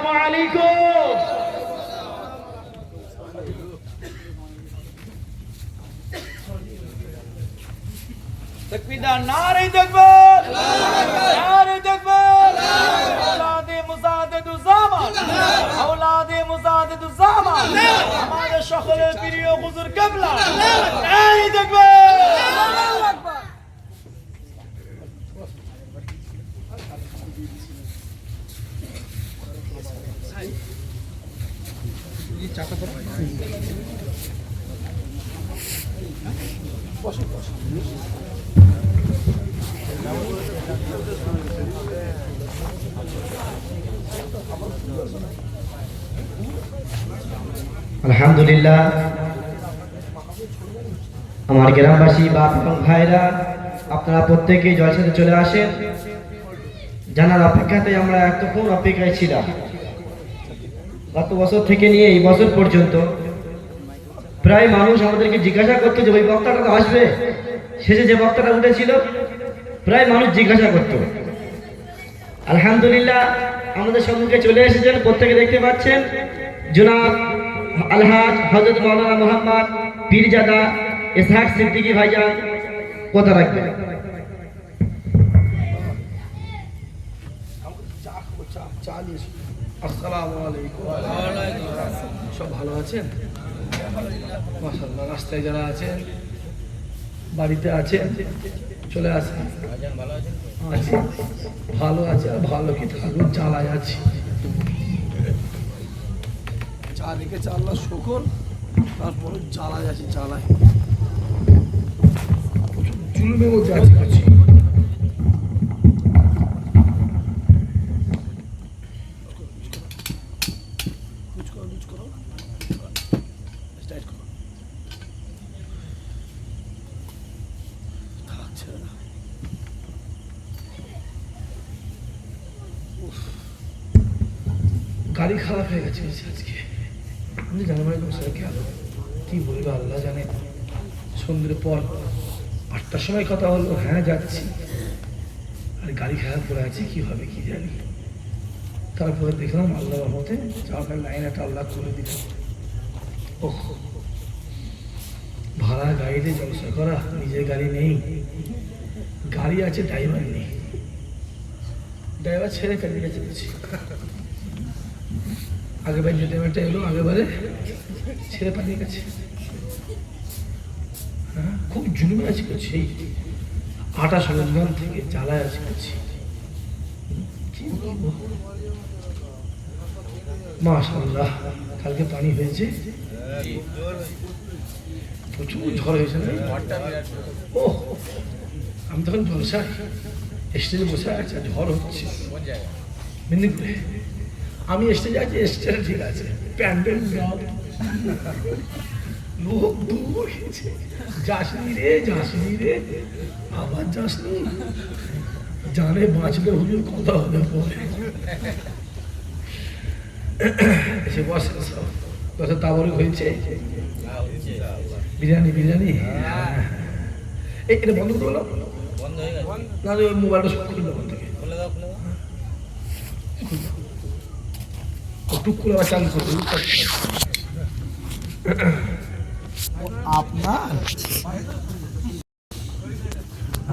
আসসালামু আলাইকুম। তাকবীর, নারে তাকবীর, নারে তাকবীর। আওলাদে মুজাদ্দিদুজ্জামান, আওলাদে মুজাদ্দিদুজ্জামান, আমাদের সকলের প্রিয় হুজুর কিবলা, নারে তাকবীর। আলহামদুলিল্লাহ, আমার গ্রামবাসী বাপ এবং ভাইরা, আপনারা প্রত্যেকেই জলসাতে চলে আসেন। জানার অপেক্ষাতে আমরা এতক্ষণ অপেক্ষায় ছিলাম। গত বছর থেকে নিয়ে এই বছর পর্যন্ত প্রায় মানুষ আমাদেরকে জিজ্ঞাসা করতো যে ওই বক্তাটা তো আসবে, শেষে যে বক্তাটা উঠেছিল প্রায় মানুষ জিজ্ঞাসা করত। আলহামদুলিল্লাহ, আমাদের সম্মুখে চলে এসেছেন, প্রত্যেকে দেখতে পাচ্ছেন জনাব আলহাজ হযরত মাওলানা মোহাম্মদ পীরজাদা ইসহাক সিদ্দিকী ভাইজান কথা রাখবেন। আসসালামু আলাইকুম। সব ভালো আছেন? মাশাআল্লাহ। রাস্তায় যারা আছেন, বাড়িতে আছেন, চলে আসেন। আছি, ভালো আছে। আর ভালো কি থাকবো, জ্বালায় আছি। চা রেখেছে আল্লাহ শুকর, তারপরে জ্বালায় আছি, জ্বালায় জুলুমের মধ্যে আছি। গাড়ি খারাপ হয়ে গেছে আজকে, আমি জানুয়ারি বছর গেল, কি বলবো আল্লাহ জানে। সন্ধ্যের পর 8টার সময় কথা হলো, হ্যাঁ যাচ্ছি, আর গাড়ি খারাপ করে আছে, কি হবে কি জানি। তারপরে দেখলাম আল্লাহ রহমতে চাওয়ার লাইন একটা আল্লাহ করে দিল। ওহ, ভাড়া গাড়িতে জলসা করা, নিজের গাড়ি নেই, গাড়ি আছে ড্রাইভার নেই, ড্রাইভার ছেড়ে ফেলে গেছে বুঝছি। আগেবার যে ড্রাইভারটা এলো আগেবারে ছেড়ে পালিয়ে গেছে। হ্যাঁ, খুব জুলুমে আছি করছি, এই আটা সরঞ্জাম থেকে জ্বালায় আছি করছি। কি বলবো, মাশাআল্লাহ, কালকে পানি হয়েছে, প্রচুর ঝড় হয়েছে না? ও, আমি তখন জলসায় স্টেজে বসে আছে, ঝড় হচ্ছে মেদিনীপুরে। আমি স্টেজে আছি, স্টেজে ঠিক আছে, প্যান্ডেল লোক দূর গেছে, যাসনি রে, যাসনি রে, আবার যাসনি, জানে বাঁচলে হুজুর কথা হবে পরে। এসে বসে সব, বসে তাবরক হয়েছে, বিরিয়ানি বিরিয়ানি। এটা বন্ধ করে বলো, না ওই মোবাইলটা সব খুললো ওখান থেকে, টুক করে আবার চালু করতে। আপনার